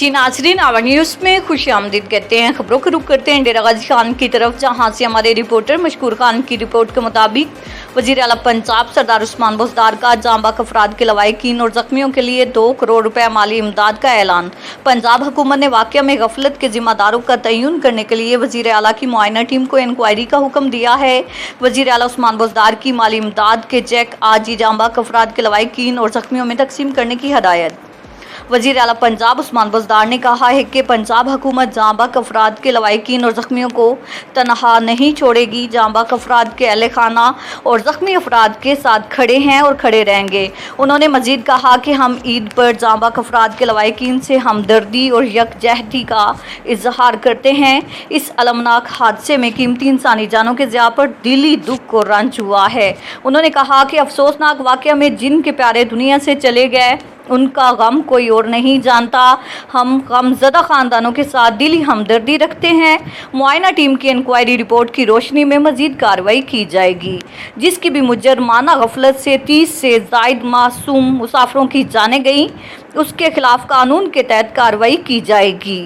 جی ناظرین، آور نیوز میں خوش آمدید کہتے ہیں۔ خبروں کا رخ کرتے ہیں ڈیرہ غازی خان کی طرف، جہاں سے ہمارے رپورٹر مشکور خان کی رپورٹ کے مطابق وزیر اعلی پنجاب سردار عثمان بزدار کا جاں بحق افراد کے لواحقین اور زخمیوں کے لیے 2 کروڑ روپے مالی امداد کا اعلان۔ پنجاب حکومت نے واقعہ میں غفلت کے ذمہ داروں کا تعین کرنے کے لیے وزیر اعلیٰ کی معائنہ ٹیم کو انکوائری کا حکم دیا ہے۔ وزیر اعلیٰ عثمان بزدار کی مالی امداد کے چیک آج ہی جاں بحق افراد کے لواحقین اور زخمیوں میں تقسیم کرنے کی ہدایت۔ وزیر اعلیٰ پنجاب عثمان بزدار نے کہا ہے کہ پنجاب حکومت جاں بحق افراد کے لواحقین اور زخمیوں کو تنہا نہیں چھوڑے گی۔ جاں بحق افراد کے اہل خانہ اور زخمی افراد کے ساتھ کھڑے ہیں اور کھڑے رہیں گے۔ انہوں نے مزید کہا کہ ہم عید پر جاں بحق افراد کے لواحقین سے ہمدردی اور یکجہتی کا اظہار کرتے ہیں۔ اس المناک حادثے میں قیمتی انسانی جانوں کے ضیاع پر دلی دکھ اور رنج ہوا ہے۔ انہوں نے کہا کہ افسوسناک واقعہ میں جن کے پیارے دنیا سے چلے گئے ان کا غم کوئی اور نہیں جانتا۔ ہم غم زدہ خاندانوں کے ساتھ دلی ہمدردی رکھتے ہیں۔ معائنہ ٹیم کی انکوائری رپورٹ کی روشنی میں مزید کارروائی کی جائے گی، جس کی بھی مجرمانہ غفلت سے 30 سے زائد معصوم مسافروں کی جانیں گئیں، اس کے خلاف قانون کے تحت کارروائی کی جائے گی۔